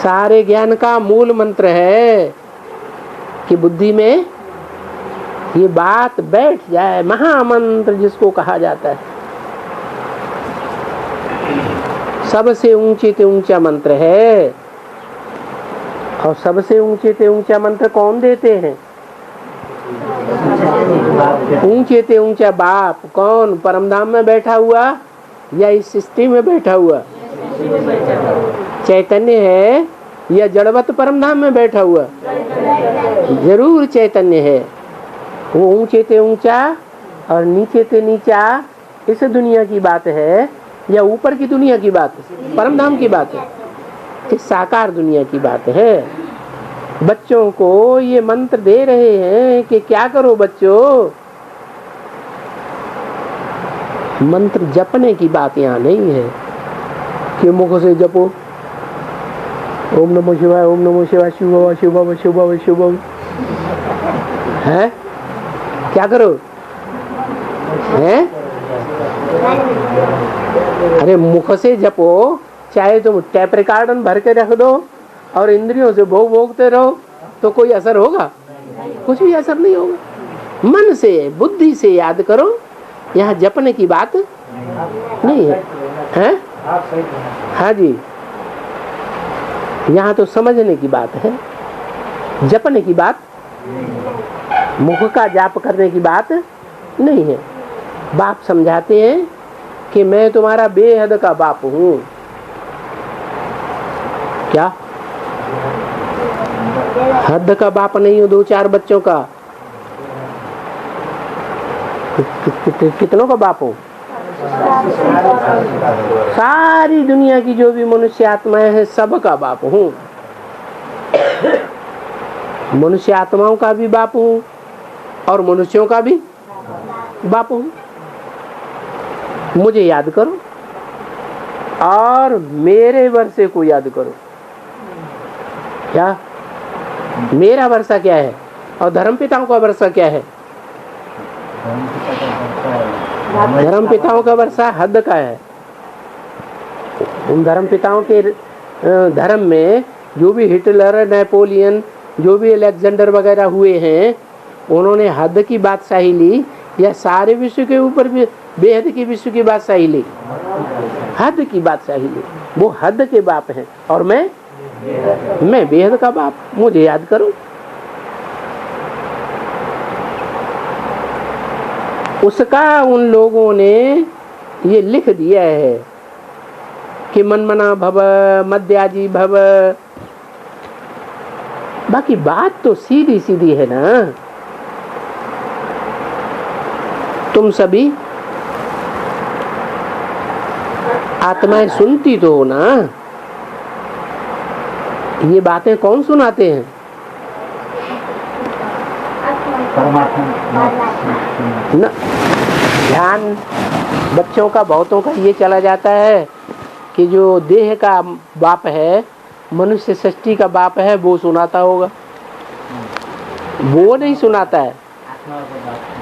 [SPEAKER 1] सारे ज्ञान का मूल मंत्र है कि बुद्धि में ये बात बैठ जाए। महामंत्र जिसको कहा जाता है, सबसे ऊंचे से ऊंचा मंत्र है। और सबसे ऊंचे से ऊंचा मंत्र कौन देते हैं? ऊंचे से ऊंचा बाप। कौन? परमधाम में बैठा हुआ या इस सृष्टि में बैठा हुआ? चैतन्य है या जड़वत परमधाम में बैठा हुआ? जरूर चैतन्य है। वो ऊंचे से ऊंचा और नीचे से नीचा इस दुनिया की बात है या ऊपर की दुनिया की बात है? परम धाम की बात है, इस साकार दुनिया की बात है। बच्चों को ये मंत्र दे रहे हैं कि क्या करो बच्चों, मंत्र जपने की बात यहाँ नहीं है कि मुख से जपो ओम नमो शिवाय, ओम नमो शिवाय, शिव बाबा, शिव बाबा, शिव बाबा, शिव बाबा। है क्या करो है? अरे मुख से जपो, चाहे तुम टैप रिकॉर्डर भर के रख दो और इंद्रियों से भोग भोगते रहो तो कोई असर होगा? कुछ भी असर नहीं होगा। मन से बुद्धि से याद करो, यहाँ जपने की बात नहीं है, है? हाँ जी, यहाँ तो समझने की बात है, जपने की बात, मुख का जाप करने की बात नहीं है। बाप समझाते हैं कि मैं तुम्हारा बेहद का बाप हूँ। क्या हद का बाप नहीं हूँ? 2-4 बच्चों का, कितनों का बाप हूँ? सारी दुनिया की जो भी मनुष्य आत्माएं हैं सबका बाप हूँ। मनुष्य आत्माओं का भी बाप हूँ और मनुष्यों का भी बाप हूँ। मुझे याद करो और मेरे वर्षे को याद करो। क्या मेरा वर्षा क्या है और धर्म पिताओं का वर्षा क्या है? धर्म पिताओं का वर्षा हद का है। उन धर्म पिताओं के धर्म में जो भी हिटलर, नेपोलियन, जो भी अलेक्जेंडर वगैरह हुए हैं, उन्होंने हद की बादशाही ली या सारे विश्व के ऊपर भी बेहद की विश्व की बादशाही ली? हद की बादशाही ली। वो हद के बाप हैं और मैं बेहद का बाप। मुझे याद करो। उसका उन लोगों ने ये लिख दिया है कि मनमना भव, मध्याजी भव। बाकी बात तो सीधी सीधी है ना। तुम सभी आत्माएं सुनती तो हो ना। ये बातें कौन सुनाते हैं? न ध्यान बच्चों का, बहुतों का ये चला जाता है कि जो देह का बाप है, मनुष्य सृष्टि का बाप है, वो सुनाता होगा। वो नहीं सुनाता है।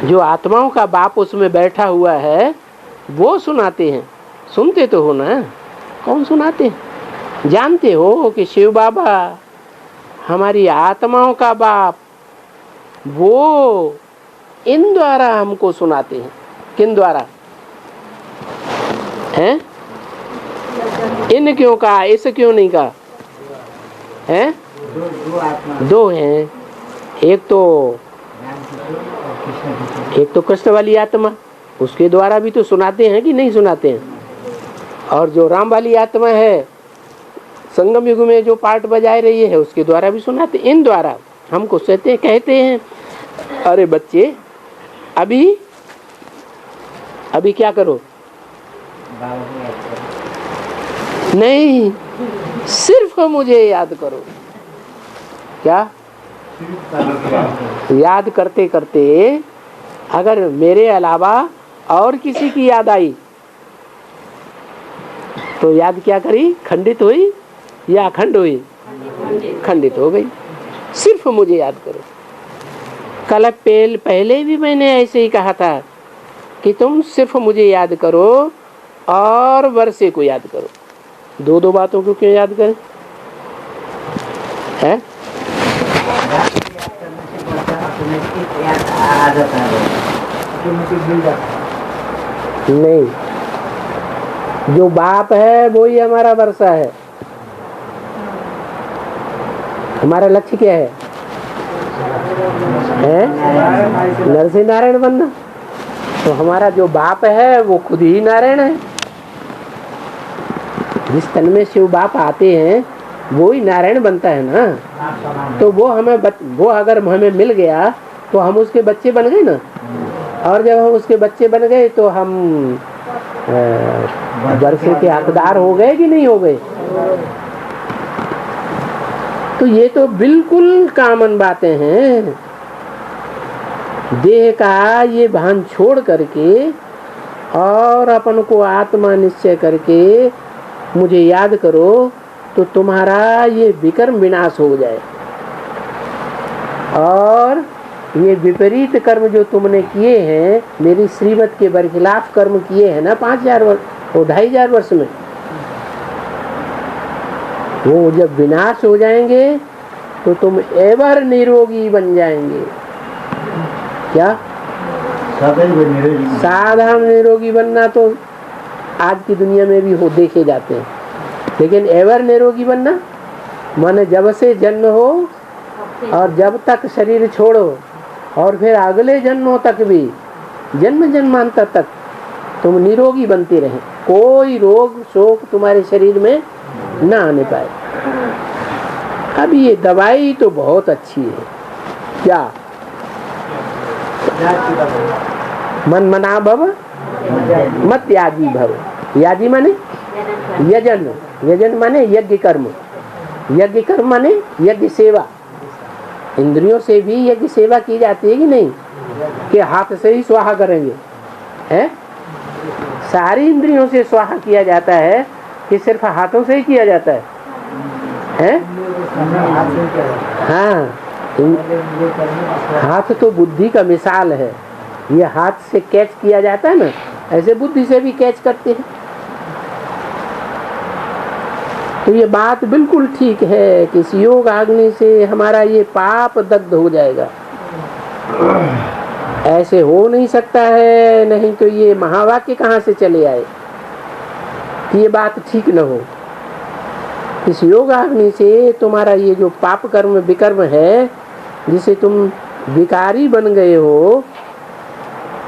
[SPEAKER 1] जो आत्माओं का बाप उसमें बैठा हुआ है वो सुनाते हैं। सुनते तो हो ना। कौन सुनाते हैं? जानते हो कि शिव बाबा हमारी आत्माओं का बाप, वो इन द्वारा हमको सुनाते हैं। किन द्वारा हैं? इन क्यों कहा, इस क्यों नहीं कहा? हैं? दो हैं। एक तो कृष्ण वाली आत्मा, उसके द्वारा भी तो सुनाते हैं कि नहीं सुनाते हैं? और जो राम वाली आत्मा है, संगम युग में जो पार्ट बजाए रही है, उसके द्वारा भी सुनाते। इन द्वारा हमको कहते हैं अरे बच्चे अभी क्या करो? नहीं, सिर्फ मुझे याद करो। क्या याद करते करते अगर मेरे अलावा और किसी की याद आई तो याद क्या करी? खंडित हुई या अखंड हुई? खंडित हो गई। सिर्फ मुझे याद करो। कल पहले भी मैंने ऐसे ही कहा था कि तुम सिर्फ मुझे याद करो और वर्षे को याद करो। दो बातों को क्यों याद करें? है? नहीं, जो बाप है वो ही हमारा वर्षा है। हमारा लक्ष्य क्या है? नरसिंह नारायण बनना। तो हमारा जो बाप है वो खुद ही नारायण है। जिस तन में शिव बाप आते हैं वो ही नारायण बनता है ना। तो वो अगर हमें मिल गया तो हम उसके बच्चे बन गए ना। और जब हम उसके बच्चे बन गए तो हम वर्षे के हकदार हो गए कि नहीं हो गए। तो ये तो बिल्कुल कॉमन बातें हैं। देह का ये भान छोड़ करके और अपन को आत्मा निश्चय करके मुझे याद करो तो तुम्हारा ये विकर्म विनाश हो जाए। और ये विपरीत कर्म जो तुमने किए हैं, मेरी श्रीमत के बरखिलाफ कर्म किए हैं ना 5000 वर्ष और 2500 वर्ष में, वो जब विनाश हो जाएंगे तो तुम एवर निरोगी बन जाएंगे। क्या साधारण निरोगी बनना तो आज की दुनिया में भी हो देखे जाते हैं, लेकिन एवर निरोगी बनना माने जब से जन्म हो और जब तक शरीर छोड़ो और फिर अगले जन्मों तक भी जन्म जन्मांतर तक तुम निरोगी बनते रहे, कोई रोग शोक तुम्हारे शरीर में ना आने पाए। अब ये दवाई तो बहुत अच्छी है। क्या मन मना भव मत याजी भव। याजी माने यजन, यजन माने यज्ञ कर्म, यज्ञ कर्म माने यज्ञ सेवा। इंद्रियों से भी यज्ञ सेवा की जाती है कि नहीं, कि हाथ से ही स्वाहा करेंगे हैं? सारी इंद्रियों से स्वाहा किया जाता है कि सिर्फ हाथों से ही किया जाता है हैं? हाँ, हाथ तो बुद्धि का मिसाल है। ये हाथ से कैच किया जाता है ना, ऐसे बुद्धि से भी कैच करते हैं। तो ये बात बिल्कुल ठीक है कि इस योग अग्नि से हमारा ये पाप दग्ध हो जाएगा। ऐसे हो नहीं सकता है, नहीं तो ये महावाक्य कहाँ से चले आए कि ये बात ठीक न हो। इस योग अग्नि से तुम्हारा ये जो पाप कर्म विकर्म है, जिसे तुम विकारी बन गए हो,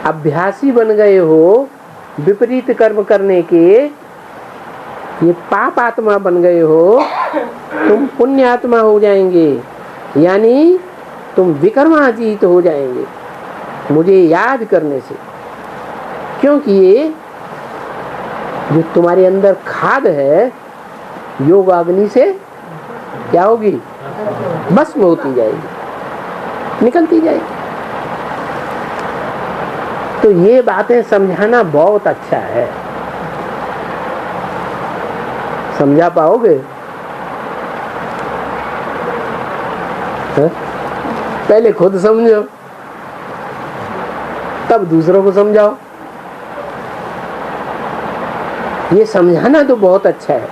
[SPEAKER 1] अभ्यासी बन गए हो विपरीत कर्म करने के, ये पाप आत्मा बन गए हो, तुम पुण्य आत्मा हो जाएंगे, यानी तुम विकर्मातीत हो जाएंगे मुझे याद करने से। क्योंकि ये जो तुम्हारे अंदर खाद है योग अग्नि से क्या होगी, भस्म होती जाएगी, निकलती जाएगी। तो ये बातें समझाना बहुत अच्छा है। समझा पाओगे? पहले खुद समझो तब दूसरों को समझाओ। ये समझाना तो बहुत अच्छा है।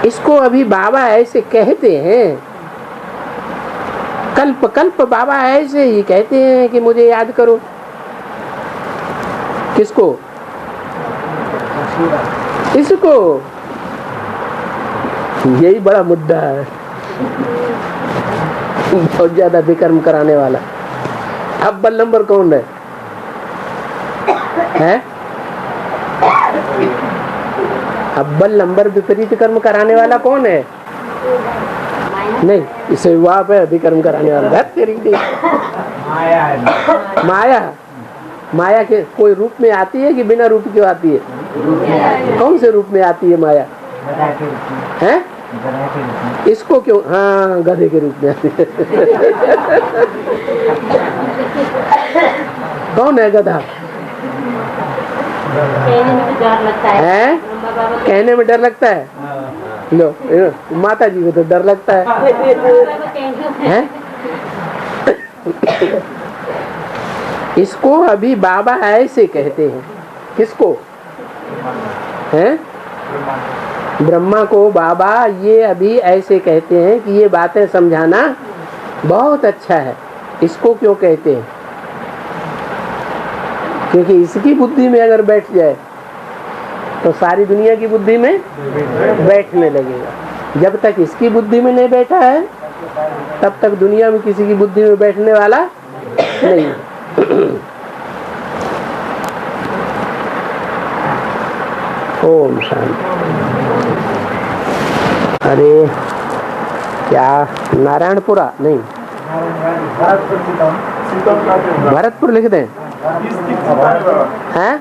[SPEAKER 1] इसको अभी बाबा ऐसे कहते हैं, कल्प कल्प बाबा ऐसे ही कहते हैं कि मुझे याद करो। किसको? इसको। यही बड़ा मुद्दा है, बहुत ज्यादा विकर्म कराने वाला। अव्वल नंबर कौन है? अव्वल नंबर विपरीत कर्म कराने वाला कौन है? नहीं, इसे वहां पे विकर्म कराने वाला माया है। माया, माया के कोई रूप में आती है कि बिना रूप की आती है? कौन से रूप में आती है माया? हैं? इसको क्यों? हाँ, गधे के रूप में आती है। कौन है गधा? है? कहने में डर लगता है। लो, माता जी को तो डर लगता है? इसको अभी बाबा ऐसे कहते हैं। किसको? हैं? ब्रह्मा को बाबा ये अभी ऐसे कहते हैं कि ये बातें समझाना बहुत अच्छा है। इसको क्यों कहते हैं? क्योंकि इसकी बुद्धि में अगर बैठ जाए तो सारी दुनिया की बुद्धि में बैठने लगेगा। जब तक इसकी बुद्धि में नहीं बैठा है तब तक दुनिया में किसी की बुद्धि में बैठने वाला नहीं। ओम शांति। अरे क्या नारायणपुरा नहीं,
[SPEAKER 2] चितौन कहते हैं
[SPEAKER 1] भरतपुर लिख दें
[SPEAKER 2] डिस्ट्रिक्ट चितौन बाबा
[SPEAKER 1] हैं?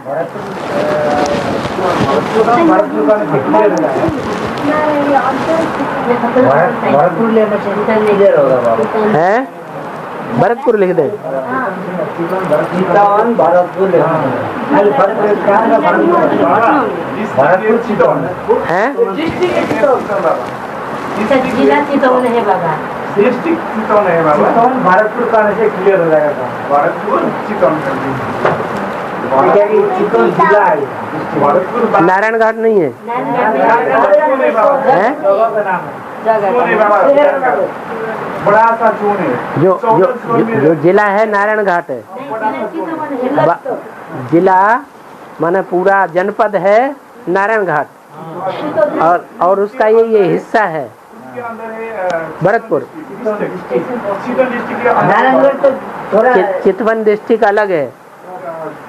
[SPEAKER 4] भरतपुर लेने से क्लियर होगा बाबा।
[SPEAKER 1] हैं? भरतपुर लिख दें
[SPEAKER 4] चितौन भरतपुर
[SPEAKER 2] भरतपुर चितौन
[SPEAKER 1] हैं?
[SPEAKER 5] जिला चितौन है बाबा।
[SPEAKER 2] डिस्ट्रिक्ट चितौन है बाबा
[SPEAKER 4] चितौन भरतपुर का से क्लियर हो जाएगा।
[SPEAKER 2] भरतपुर चितौन
[SPEAKER 4] चितौन जिला है।
[SPEAKER 2] भरतपुर
[SPEAKER 1] नारायण घाट नहीं है हैं?
[SPEAKER 2] बड़ा सा चून है
[SPEAKER 1] जो जिला है नारायण घाट है। जिला माने पूरा जनपद है नारायण घाट और उसका ये हिस्सा है
[SPEAKER 2] उसके अंदर है
[SPEAKER 1] भरतपुर।
[SPEAKER 2] चितौन डिस्ट्रिक्ट के
[SPEAKER 4] नारायणगढ़ तो थोड़ा
[SPEAKER 1] चितवन डिस्ट्रिक्ट अलग है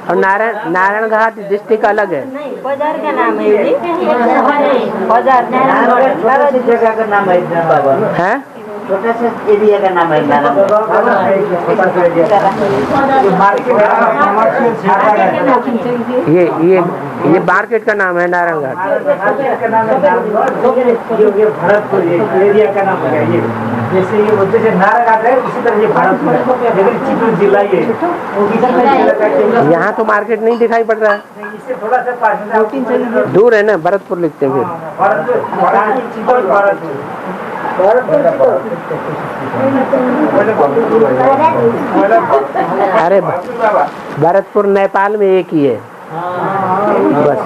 [SPEAKER 1] और नारायण घाट डिस्ट्रिक्ट अलग है।
[SPEAKER 5] बाजार का नाम है ये। बाजार
[SPEAKER 4] नारायणगढ़ छोटा सी जगह का नाम है बाबा।
[SPEAKER 1] हैं?
[SPEAKER 4] छोटा सा एरिया का नाम है नारायणगढ़।
[SPEAKER 1] ये मार्केट का नाम है नारायण घाट।
[SPEAKER 4] भरतपुर एरिया का नाम है ये। जैसे ये बोलते हैं नारायणगढ़ है उसी तरह ये भरतपुर है लेकिन चितौन जिला ये
[SPEAKER 1] यहाँ तो मार्केट नहीं दिखाई पड़ रहा है,
[SPEAKER 4] इससे थोड़ा सा पास
[SPEAKER 1] दूर है ना। भरतपुर लिखते हैं फिर। अरे भरतपुर नेपाल में एक ही है बस।